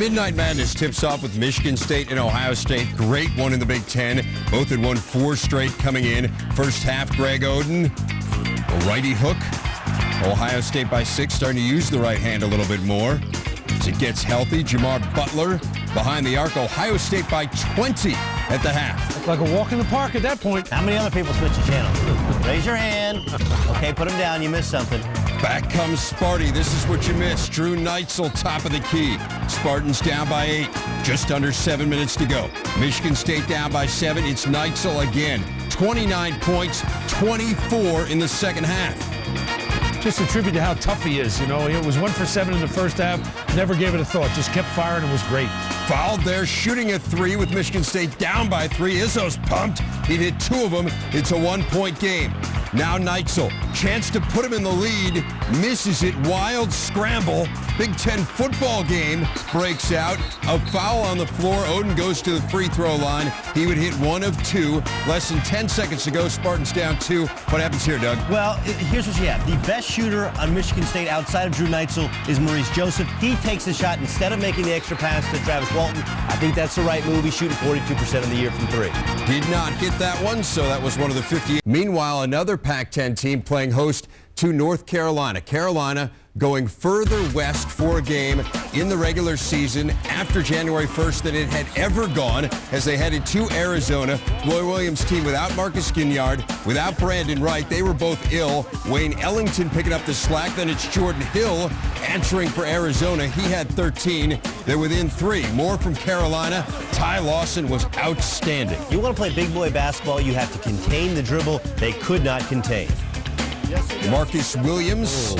Midnight Madness tips off with Michigan State and Ohio State. Great one in the Big Ten. Both had won 4 straight coming in. First half, Greg Oden, a righty hook. Ohio State by 6, starting to use the right hand a little bit more. As it gets healthy, Jamar Butler behind the arc. Ohio State by 20 at the half. Looked like a walk in the park at that point. How many other people switch the channel? Raise your hand. Okay, put them down. You missed something. Back comes Sparty. This is what you missed. Drew Neitzel, top of the key. Spartans down by 8. Just under 7 minutes to go. Michigan State down by 7. It's Neitzel again. 29 points, 24 in the second half. Just a tribute to how tough he is. You know, it was 1 for 7 in the first half. Never gave it a thought. Just kept firing and was great. Fouled there, shooting a 3 with Michigan State down by 3. Izzo's pumped. He hit 2 of them. It's a 1-point game. Now Neitzel, chance to put him in the lead, misses it, wild scramble. Big Ten football game breaks out. A foul on the floor. Oden goes to the free throw line. He would hit 1 of 2. Less than 10 seconds to go. Spartans down 2. What happens here, Doug? Well, here's what you have. The best shooter on Michigan State outside of Drew Neitzel is Maurice Joseph. He takes the shot instead of making the extra pass to Travis Walton. I think that's the right move. He's shooting 42% of the year from 3. Did not get that one, so that was one of the 50. Meanwhile, another Pac-10 team playing host to North Carolina. Carolina going further west for a game in the regular season after January 1st than it had ever gone as they headed to Arizona. Roy Williams' team without Marcus Ginyard, without Brandon Wright. They were both ill. Wayne Ellington picking up the slack. Then it's Jordan Hill answering for Arizona. He had 13. They're within 3. More from Carolina. Ty Lawson was outstanding. You want to play big boy basketball, you have to contain the dribble. They could not contain. Marcus Williams,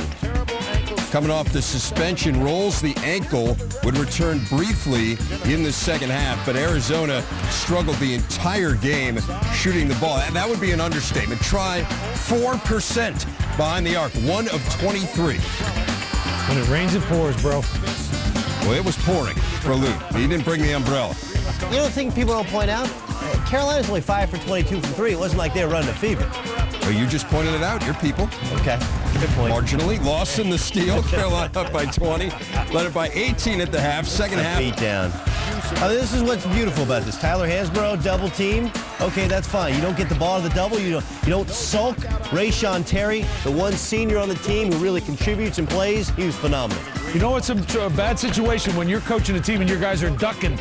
coming off the suspension, rolls the ankle, would return briefly in the second half, but Arizona struggled the entire game shooting the ball. That would be an understatement. Try 4% behind the arc, 1 of 23. When it rains, it pours, bro. Well, it was pouring for Lute. He didn't bring the umbrella. You know the thing people don't point out? Carolina's only 5 for 22 from 3. It wasn't like they were running a fever. Well, you just pointed it out. Your people. Okay, good point. Marginally. Lawson the steal. Carolina up by 20. Led it by 18 at the half. Second half. Beat down. This is what's beautiful about this. Tyler Hansbrough, double team. Okay, that's fine. You don't get the ball to the double. You don't sulk. Rayshon Terry, the one senior on the team who really contributes and plays, he was phenomenal. You know it's a bad situation when you're coaching a team and your guys are ducking.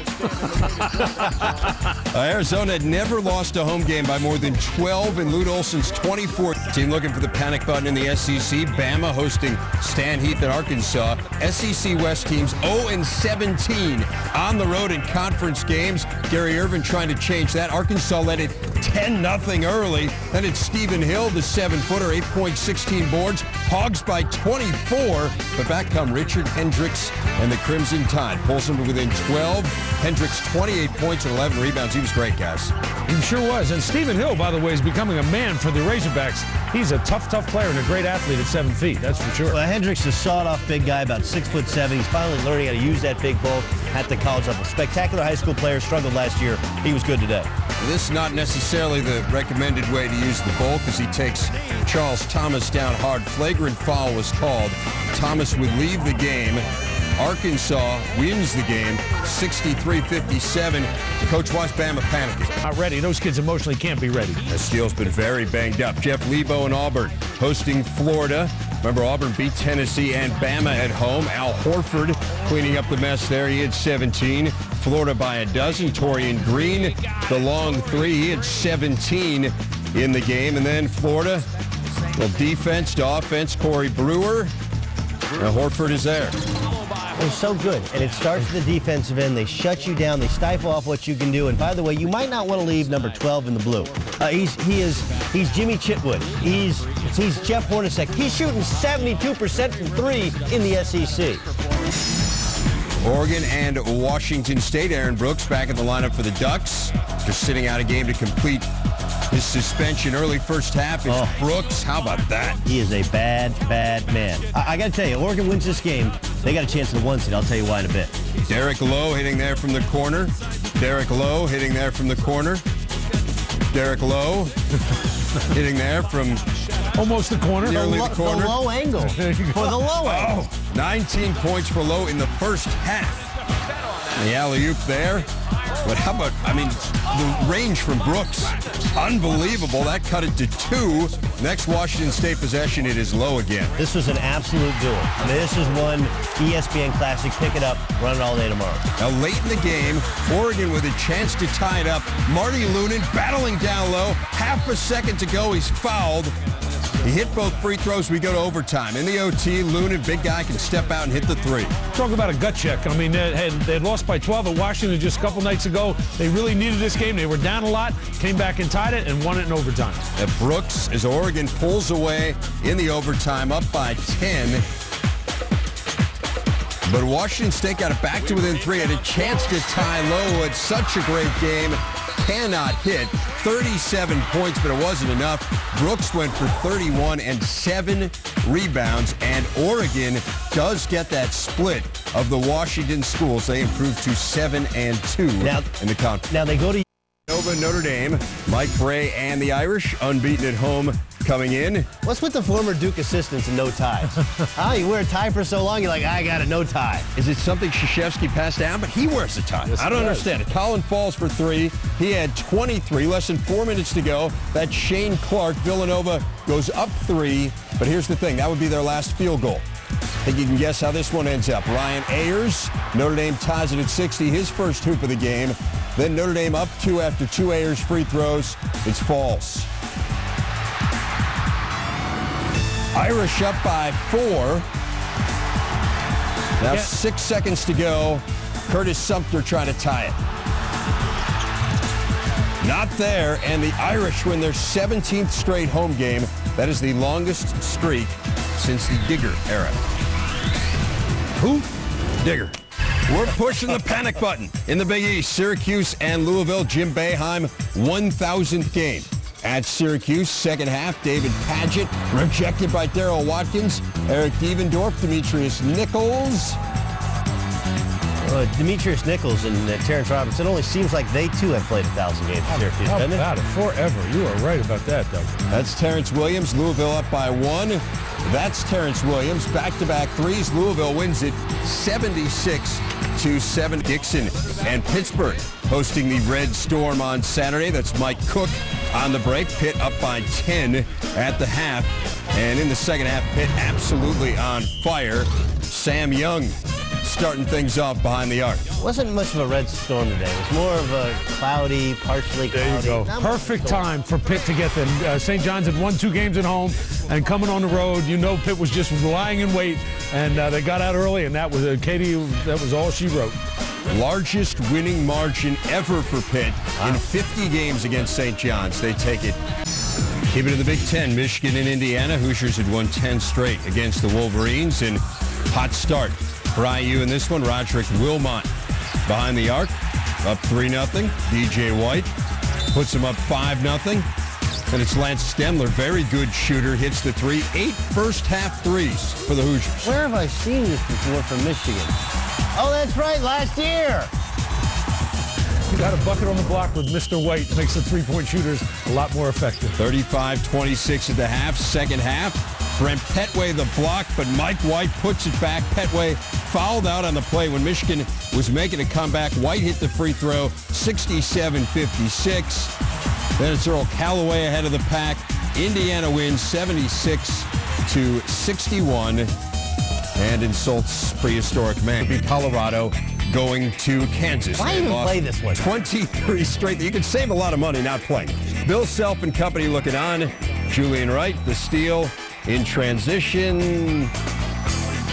Arizona had never lost a home game by more than 12 in Lute Olson's 24th. Team looking for the panic button in the SEC. Bama hosting Stan Heath at Arkansas. SEC West teams 0-17 on the road in conference games. Gary Irvin trying to change that. Arkansas led it 10-0 early. Then it's Stephen Hill, the 7-footer, 8-16 boards. Hogs by 24, but back come Richard Hendricks and the Crimson Tide. Pulls them to within 12. Hendricks 28 points and 11 rebounds. He was great, guys. He sure was. And Stephen Hill, by the way, is becoming a man for the Razorbacks. He's a tough player and a great athlete at 7 feet, that's for sure. Well, Hendricks is a sawed-off big guy, about 6'7". He's finally learning how to use that big ball at the college level. Spectacular high school player, struggled last year. He was good today. This is not necessarily the recommended way to use the ball because he takes Charles Thomas down hard. Flagrant foul was called. Thomas would leave the game. Arkansas wins the game 63-57. Coach watched Bama panicking. Not ready. Those kids emotionally can't be ready. Steele's been very banged up. Jeff Lebo and Auburn hosting Florida. Remember, Auburn beat Tennessee and Bama at home. Al Horford cleaning up the mess there. He had 17. Florida by a dozen. Torian Green, the long 3. He had 17 in the game. And then Florida, well, defense to offense. Corey Brewer. Now Horford is there. It was so good, and it starts at the defensive end. They shut you down. They stifle off what you can do. And by the way, you might not want to leave number 12 in the blue. He's Jimmy Chitwood. He's Jeff Hornacek. He's shooting 72% from 3 in the SEC. Oregon and Washington State. Aaron Brooks back in the lineup for the Ducks. Just sitting out a game to complete his suspension. Early first half, it's Brooks. How about that? He is a bad man. I got to tell you, Oregon wins this game. They got a chance in the 1 seed. I'll tell you why in a bit. Derek Lowe hitting there from the corner. Derek Lowe hitting there from the corner. Derek Lowe hitting there from almost the corner. Nearly the corner. The low angle. For the low angle. 19 points for Lowe in the first half. The alley-oop there. But how about, I mean, the range from Brooks, unbelievable. That cut it to 2. Next Washington State possession, it is low again. This was an absolute duel. I mean, this is one ESPN Classic. Pick it up, run it all day tomorrow. Now, late in the game, Oregon with a chance to tie it up. Marty Lunin battling down low. Half a second to go, he's fouled. He hit both free throws. We go to overtime. In the OT, Lunin, big guy, can step out and hit the 3. Talk about a gut check. I mean, they had lost by 12 at Washington just a couple nights ago. They really needed this game. They were down a lot, came back and tied it, and won it in overtime. At Brooks, as Oregon pulls away in the overtime, up by 10. But Washington State got it back to within 3. Had a chance to tie low. It's such a great game. Cannot hit. 37 points, but it wasn't enough. Brooks went for 31 and 7 rebounds, and Oregon does get that split of the Washington schools. They improved to 7 and 2 in the conference. Now they go to Nova, Notre Dame, Mike Bray and the Irish, unbeaten at home, coming in. What's with the former Duke assistants and no ties? You wear a tie for so long, you're like, I got a no tie. Is it something Krzyzewski passed down? But he wears a tie. Yes, I don't understand it. Colin falls for 3. He had 23, less than 4 minutes to go. That's Shane Clark. Villanova goes up 3. But here's the thing. That would be their last field goal. I think you can guess how this one ends up. Ryan Ayers, Notre Dame ties it at 60, his first hoop of the game. Then Notre Dame up 2 after 2 Ayers free throws. It's false. Irish up by 4. Now 6 seconds to go. Curtis Sumter trying to tie it. Not there, and the Irish win their 17th straight home game. That is the longest streak since the Digger era. Who? Digger. We're pushing the panic button in the Big East. Syracuse and Louisville. Jim Boeheim, 1,000th game at Syracuse. Second half, David Padgett rejected by Darrell Watkins. Eric Devendorf, Demetrius Nichols. Demetrius Nichols and Terrence Robinson, it only seems like they too have played 1,000 games at Syracuse, doesn't it? How about it? Forever. You are right about that, Doug. That's Terrence Williams. Louisville up by 1. That's Terrence Williams. Back-to-back threes. Louisville wins it 76-7. Dixon and Pittsburgh hosting the Red Storm on Saturday. That's Mike Cook on the break. Pitt up by 10 at the half. And in the second half, Pitt absolutely on fire. Sam Young starting things off behind the arc. Wasn't much of a red storm today. It was more of a cloudy, partially cloudy. There you go. Perfect time for Pitt to get them. St. John's had won 2 games at home, and coming on the road, you know Pitt was just lying in wait, and they got out early, and that was Katie. That was all she wrote. Largest winning margin ever for Pitt in 50 games against St. John's. They take it. Keep it in the Big Ten. Michigan and Indiana. Hoosiers had won 10 straight against the Wolverines, and hot start for IU in this one. Roderick Wilmot behind the arc, up 3-0. DJ White puts him up 5-0. And it's Lance Stemler, very good shooter, hits the 3. 8 first-half threes for the Hoosiers. Where have I seen this before from Michigan? Oh, that's right, last year. You got a bucket on the block with Mr. White. Makes the three-point shooters a lot more effective. 35-26 at the half. Second half, Brent Petway the block, but Mike White puts it back. Petway fouled out on the play when Michigan was making a comeback. White hit the free throw, 67-56. Then it's Earl Callaway ahead of the pack. Indiana wins 76-61 and insults prehistoric man. Colorado going to Kansas. Why even play this one? 23 straight. You can save a lot of money not playing. Bill Self and company looking on. Julian Wright, the steal in transition.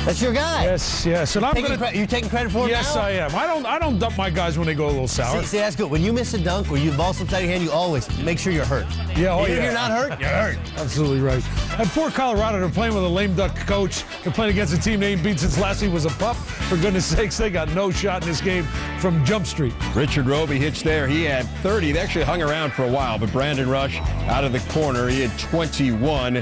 That's your guy. Yes. And You taking credit for it Yes, now? I am. I don't dump my guys when they go a little sour. See, that's good. When you miss a dunk or you ball slips out of your hand, you always make sure you're hurt. Yeah, Even if you're not hurt, you're hurt. Absolutely right. And poor Colorado, they're playing with a lame duck coach. They're playing against a team they ain't beat since last year was a pup. For goodness sakes, they got no shot in this game from Jump Street. Richard Roby hits there. He had 30. They actually hung around for a while, but Brandon Rush out of the corner. He had 21.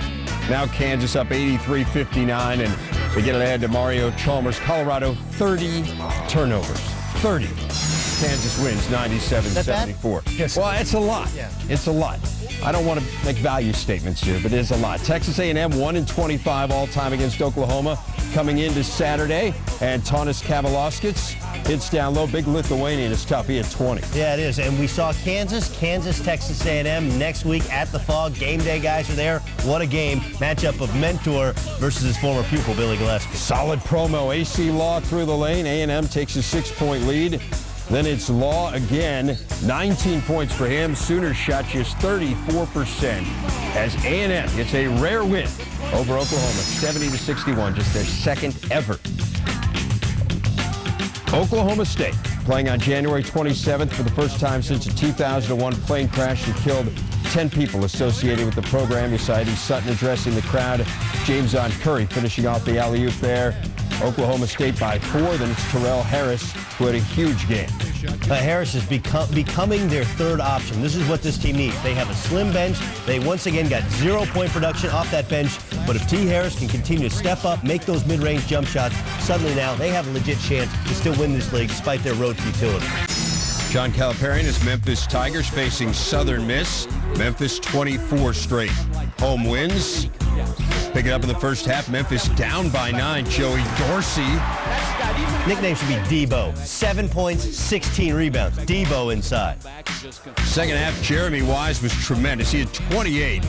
Now Kansas up 83-59, and they get it ahead to Mario Chalmers. Colorado, 30 turnovers. 30. Kansas wins 97-74. Yes. Well, it's a lot. Yeah. It's a lot. I don't want to make value statements here, but it is a lot. Texas A&M 1-25 all-time against Oklahoma coming into Saturday, and Tanis Kavaloskis Hits down low. Big Lithuanian is tough. He had 20. Yeah, it is. And we saw Kansas, Texas A&M next week at the Fog. Game day guys are there. What a game. Matchup of mentor versus his former pupil, Billy Gillespie. Solid promo. AC Law through the lane. A&M takes a 6-point lead. Then it's Law again. 19 points for him. Sooners shot just 34% as A&M gets a rare win over Oklahoma, 70-61, just their second ever. Oklahoma State playing on January 27th for the first time since a 2001 plane crash that killed 10 people associated with the program. You saw Eddie Sutton addressing the crowd. James on Curry finishing off the alley-oop there. Oklahoma State by 4. Then it's Terrell Harris, who had a huge game. Harris is becoming their third option. This is what this team needs. They have a slim bench. They once again got 0-point production off that bench. But if T. Harris can continue to step up, make those mid-range jump shots, suddenly now they have a legit chance to still win this league despite their road futility. John Caliparian is Memphis Tigers facing Southern Miss. Memphis 24 straight home wins. Pick it up in the first half. Memphis down by 9. Joey Dorsey. Nickname should be Debo. 7 points, 16 rebounds. Debo inside. Second half, Jeremy Wise was tremendous. He had 28.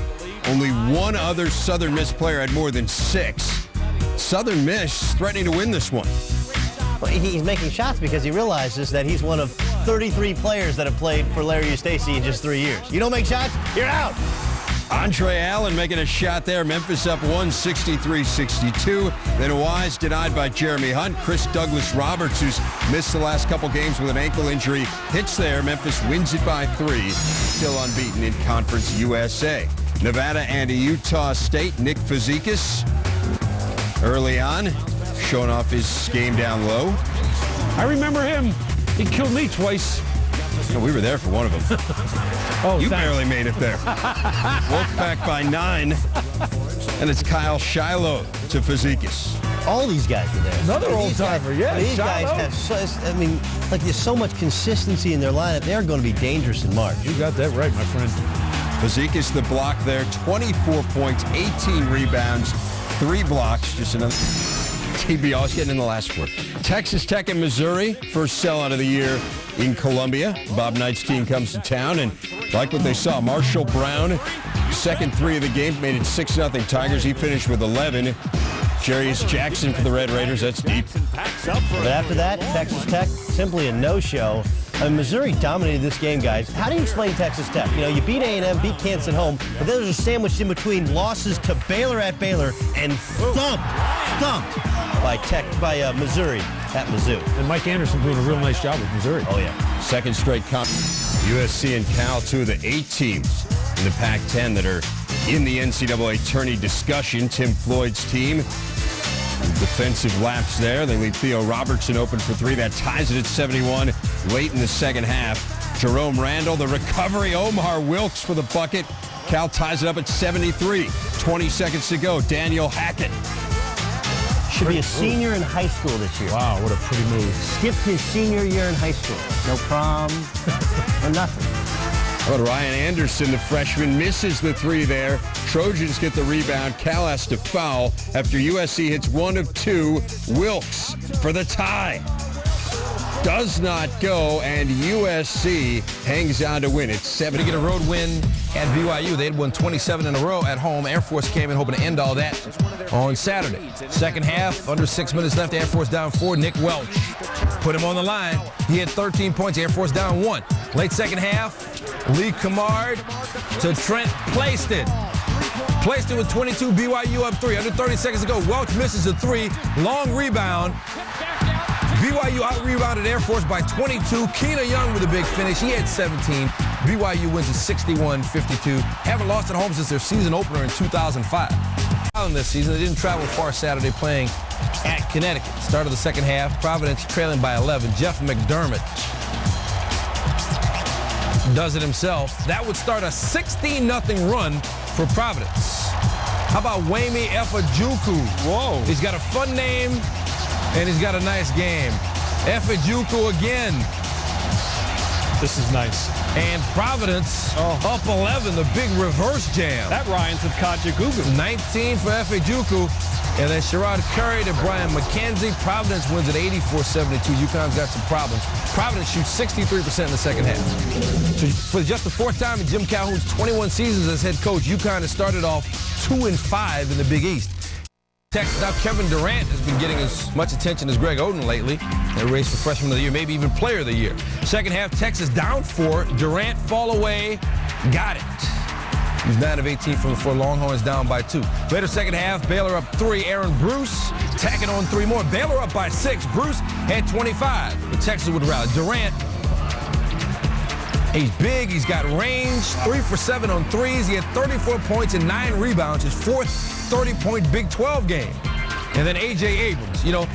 Only one other Southern Miss player had more than 6. Southern Miss threatening to win this one. Well, he's making shots because he realizes that he's one of 33 players that have played for Larry Eustachy in just 3 years. You don't make shots, you're out. Andre Allen making a shot there. Memphis up 163-62. Then Wise denied by Jeremy Hunt. Chris Douglas Roberts, who's missed the last couple games with an ankle injury, hits there. Memphis wins it by 3. Still unbeaten in Conference USA. Nevada and Utah State. Nick Fazekas early on, showing off his game down low. I remember him. He killed me twice. No, we were there for one of them. Oh, You thanks. barely made it there. Wolfpack by 9. And it's Kyle Shiloh to Fazekas. All these guys are there. Another old-timer, yeah, These guys Shiloh. have, there's so much consistency in their lineup. They're going to be dangerous in March. You got that right, my friend. Fazekas the block there, 24 points, 18 rebounds, 3 blocks. Just another TB, always getting in the last word. Texas Tech and Missouri, first sellout of the year in Columbia. Bob Knight's team comes to town, and like what they saw, Marshall Brown, second 3 of the game, made it 6-0 Tigers. He finished with 11. Jarius Jackson for the Red Raiders, that's deep. But after that, Texas Tech, simply a no-show. Missouri dominated this game, guys. How do you explain Texas Tech? You know, you beat A&M, beat Kansas at home, but then there's a sandwich in between losses to Baylor at Baylor and thumped by Missouri at Mizzou. And Mike Anderson doing a real nice job with Missouri. Oh, yeah. Second straight USC and Cal, 2 of the 8 teams in the Pac-10 that are in the NCAA tourney discussion. Tim Floyd's team, defensive lapse there. They leave Theo Robertson open for 3. That ties it at 71 late in the second half. Jerome Randall, the recovery. Omar Wilkes for the bucket. Cal ties it up at 73. 20 seconds to go. Daniel Hackett. Should be a senior in high school this year. Wow, what a pretty move. Skipped his senior year in high school. No prom or nothing. How about Ryan Anderson, the freshman, misses the 3 there. Trojans get the rebound. Cal has to foul after USC hits 1 of 2. Wilkes for the tie. Does not go, and USC hangs on to win. It's 7. To get a road win at BYU. They had won 27 in a row at home. Air Force came in hoping to end all that on Saturday. Second half, under 6 minutes left. Air Force down 4. Nick Welch put him on the line. He had 13 points. Air Force down 1. Late second half, Lee Camard to Trent Plaisted. Plaisted with 22. BYU up 3. Under 30 seconds to go. Welch misses a 3. Long rebound. BYU out-rebounded Air Force by 22. Keena Young with a big finish. He had 17. BYU wins at 61-52. Haven't lost at home since their season opener in 2005. This season, they didn't travel far Saturday playing at Connecticut. Start of the second half, Providence trailing by 11. Jeff McDermott does it himself. That would start a 16-0 run for Providence. How about Wayme Efajuku? Whoa. He's got a fun name, and he's got a nice game. Efajuku again. This is nice. And Providence up 11, the big reverse jam. That rhymes with Kaja Gugu. 19 for Efajuku. And then Sherrod Curry to Brian McKenzie. Providence wins at 84-72. UConn's got some problems. Providence shoots 63% in the second half. So for just the fourth time in Jim Calhoun's 21 seasons as head coach, UConn has started off 2-5 in the Big East. Texas, now Kevin Durant has been getting as much attention as Greg Oden lately. They're race for Freshman of the Year, maybe even Player of the Year. Second half, Texas down 4. Durant fall away. Got it. He's 9 of 18 from the floor. Longhorns down by 2. Later second half, Baylor up 3. Aaron Bruce tacking on 3 more. Baylor up by 6. Bruce had 25. But Texas would rally. Durant, he's big. He's got range. 3 for 7 on threes. He had 34 points and 9 rebounds. His fourth 30-point Big 12 game. And then A.J. Abrams. You know,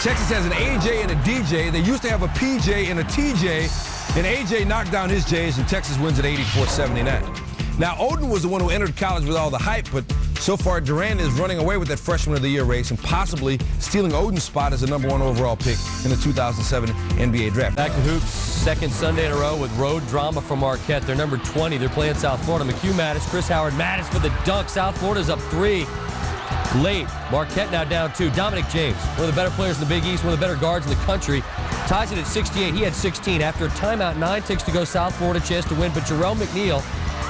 Texas has an A.J. and a D.J. They used to have a P.J. and a T.J. And A.J. knocked down his J's, and Texas wins at 84-79. Now, Oden was the one who entered college with all the hype, but so far Durant is running away with that Freshman of the Year race and possibly stealing Oden's spot as the #1 overall pick in the 2007 NBA draft. Back to hoops, second Sunday in a row with road drama from Marquette. They're number 20. They're playing South Florida. McHugh Mattis, Chris Howard Mattis for the dunk. South Florida's up 3. Late. Marquette now down 2. Dominic James, one of the better players in the Big East, one of the better guards in the country, ties it at 68. He had 16. After a timeout, 9 ticks to go. South Florida chance to win, but Jerome McNeil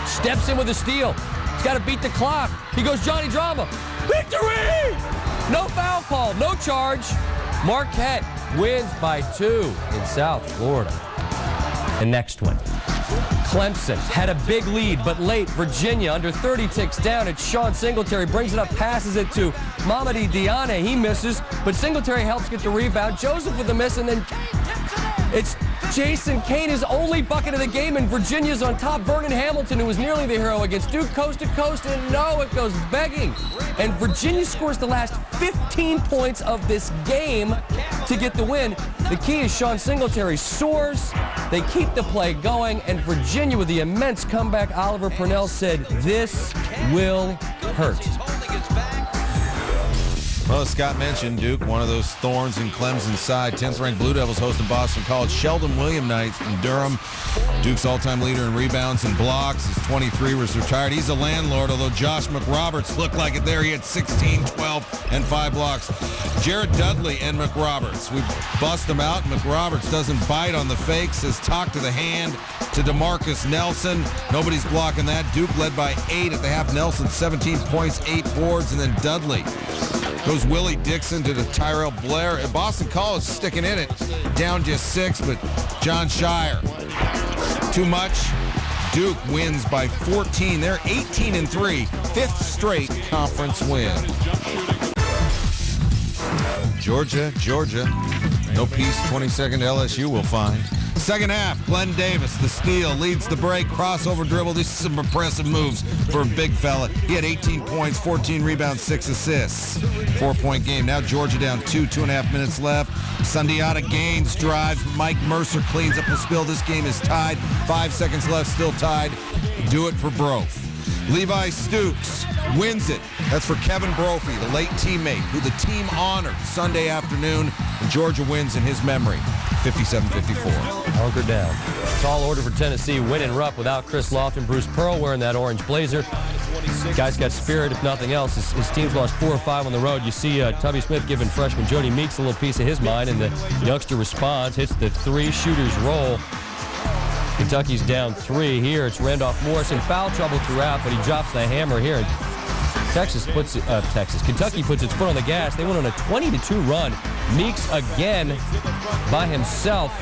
steps in with a steal. He's got to beat the clock. He goes Johnny Drama. Victory! No foul call, no charge. Marquette wins by 2 in South Florida. The next one. Clemson had a big lead, but late. Virginia under 30 ticks down. It's Sean Singletary. Brings it up, passes it to Mamadi Diane. He misses, but Singletary helps get the rebound. Joseph with the miss, and then it's Jason Kane, his only bucket of the game, and Virginia's on top. Vernon Hamilton, who was nearly the hero against Duke, coast to coast, and no, it goes begging. And Virginia scores the last 15 points of this game to get the win. The key is Sean Singletary soars. They keep the play going, and Virginia with the immense comeback. Oliver Purnell said, "This will hurt." Well, as Scott mentioned, Duke, one of those thorns in Clemson's side. 10th-ranked Blue Devils hosting Boston College. Sheldon William Knight in Durham, Duke's all-time leader in rebounds and blocks. His 23 was retired. He's a landlord, although Josh McRoberts looked like it there. He had 16, 12, and 5 blocks. Jared Dudley and McRoberts. We bust them out. McRoberts doesn't bite on the fakes. Says talk to the hand to DeMarcus Nelson. Nobody's blocking that. Duke led by 8 at the half. Nelson 17 points, 8 boards, and then Dudley goes Willie Dixon to the Tyrell Blair. And Boston College sticking in it. Down just 6, but John Shire. Too much. Duke wins by 14. They're 18-3. 5th straight conference win. Georgia. No peace. 22nd LSU will find. Second half, Glenn Davis, the steal, leads the break, crossover dribble. These are some impressive moves for a big fella. He had 18 points, 14 rebounds, 6 assists. 4-point game. Now Georgia down 2.5 minutes left. Sundiata Gaines drives. Mike Mercer cleans up the spill. This game is tied. 5 seconds left, still tied. Do it for Broth. Levi Stoops wins it. That's for Kevin Brophy, the late teammate, who the team honored Sunday afternoon. And Georgia wins in his memory, 57-54. Hunker down. Tall order for Tennessee. Win and Rupp without Chris Lofton. Bruce Pearl wearing that orange blazer. Guy's got spirit, if nothing else. His team's lost 4 or 5 on the road. You see Tubby Smith giving freshman Jody Meeks a little piece of his mind, and the youngster responds, hits the 3 shooters roll. Kentucky's down 3 here. It's Randolph Morris in foul trouble throughout, but he drops the hammer here. Kentucky puts its foot on the gas. They went on a 20-2 run. Meeks again by himself.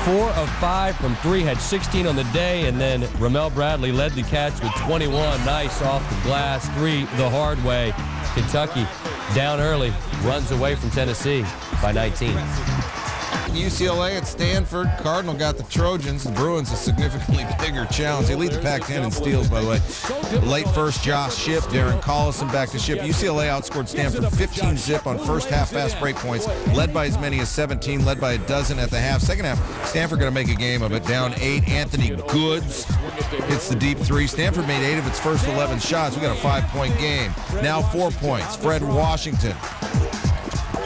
4 of 5 from 3, had 16 on the day, and then Ramel Bradley led the catch with 21. Nice off the glass, 3 the hard way. Kentucky down early, runs away from Tennessee by 19. UCLA at Stanford. Cardinal got the Trojans. The Bruins a significantly bigger challenge. They lead the Pac-10 in steals, by the way. Late first, Josh Shipp. Darren Collison back to Shipp. UCLA outscored Stanford 15-zip on first half fast break points, led by as many as 17, led by a dozen at the half. Second half, Stanford going to make a game of it. Down 8. Anthony Goods hits the deep 3. Stanford made 8 of its first 11 shots. We got a 5-point game. Now 4 points. Fred Washington.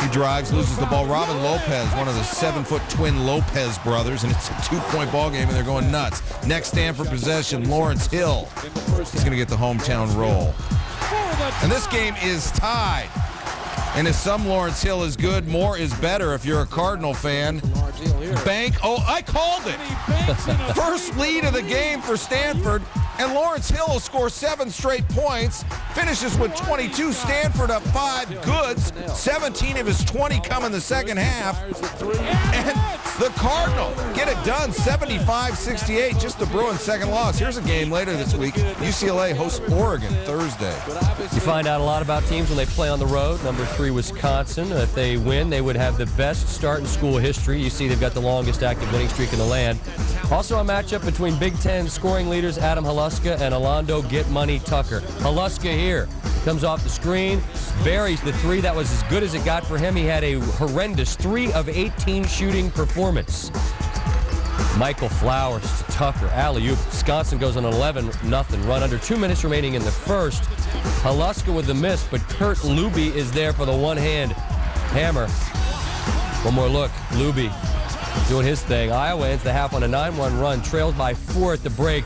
He drives, loses the ball. Robin Lopez, one of the 7-foot twin Lopez brothers, and it's a 2-point ball game, and they're going nuts. Next Stanford possession, Lawrence Hill. He's going to get the hometown roll. And this game is tied. And as some Lawrence Hill is good, more is better if you're a Cardinal fan. I called it. First lead of the game for Stanford, and Lawrence Hill will score 7 straight points. Finishes with 22. Stanford up 5 goods. 17 of his 20 come in the second half. And the Cardinal get it done, 75-68. Just the Bruins' second loss. Here's a game later this week. UCLA hosts Oregon Thursday. You find out a lot about teams when they play on the road. Number 3, Wisconsin. If they win, they would have the best start in school history. You see they've got the longest active winning streak in the land. Also a matchup between Big Ten scoring leaders Adam Haluska and Alondo Get Money Tucker. Haluska here comes off the screen, buries the 3. That was as good as it got for him. He had a horrendous 3 of 18 shooting performance. Michael Flowers to Tucker, alley-oop. Wisconsin goes on an 11-0 run. Under 2 minutes remaining in the first. Haluska with the miss, but Kurt Luby is there for the one-hand hammer. One more look. Luby doing his thing. Iowa ends the half on a 9-1 run, trailed by 4 at the break.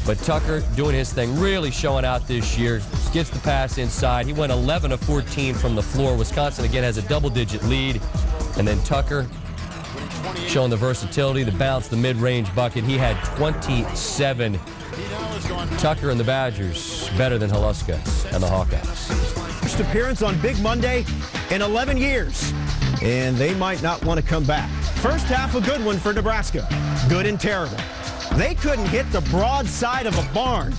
But Tucker doing his thing, really showing out this year. Gets the pass inside. He went 11 of 14 from the floor. Wisconsin again has a double-digit lead. And then Tucker showing the versatility, the bounce, the mid-range bucket. He had 27. Tucker and the Badgers better than Haluska and the Hawkeyes. First appearance on Big Monday in 11 years. And they might not want to come back. First half a good one for Nebraska. Good and terrible. They couldn't hit the broad side of a barn.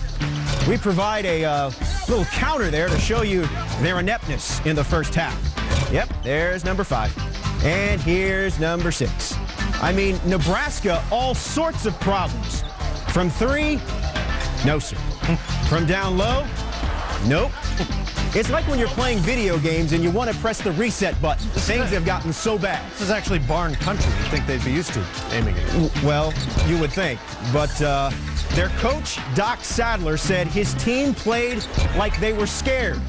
We provide a little counter there to show you their ineptness in the first half. Yep, there's number 5. And here's number 6. I mean, Nebraska, all sorts of problems. From 3, no, sir. From down low, nope. It's like when you're playing video games and you want to press the reset button. Things have gotten so bad. This is actually barn country. You'd think they'd be used to aiming it. Well, you would think. But their coach, Doc Sadler, said his team played like they were scared.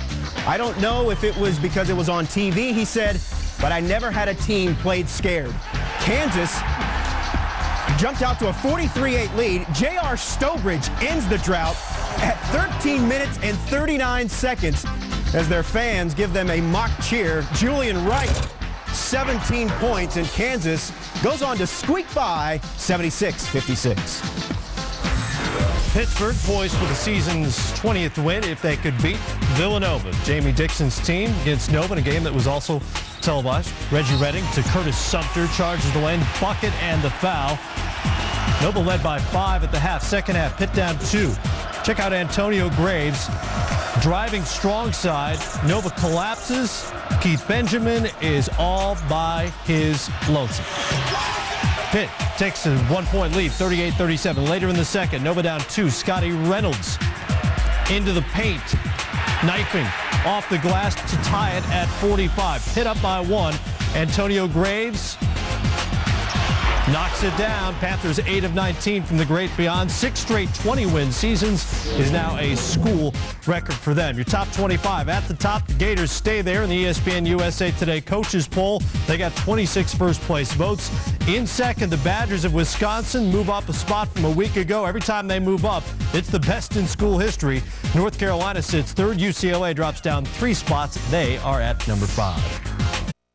I don't know if it was because it was on TV, he said, but I never had a team played scared. Kansas jumped out to a 43-8 lead. J.R. Stowbridge ends the drought at 13 minutes and 39 seconds as their fans give them a mock cheer. Julian Wright, 17 points, and Kansas goes on to squeak by 76-56. Pittsburgh poised for the season's 20th win if they could beat Villanova. Jamie Dixon's team against Nova in a game that was also televised. Reggie Redding to Curtis Sumter, charges the lane, bucket and the foul. Nova led by 5 at the half. Second half, Pitt down 2. Check out Antonio Graves driving strong side. Nova collapses. Keith Benjamin is all by his lonesome. Pitt takes a 1-point lead, 38-37. Later in the second, Nova down 2. Scotty Reynolds into the paint, knifing off the glass to tie it at 45. Pitt up by 1. Antonio Graves knocks it down. Panthers 8 of 19 from the great beyond. 6 straight 20-win seasons is now a school record for them. Your top 25 at the top. The Gators stay there in the ESPN USA Today coaches poll. They got 26 first-place votes. In second, the Badgers of Wisconsin move up a spot from a week ago. Every time they move up, it's the best in school history. North Carolina sits third. UCLA drops down 3 spots. They are at number 5.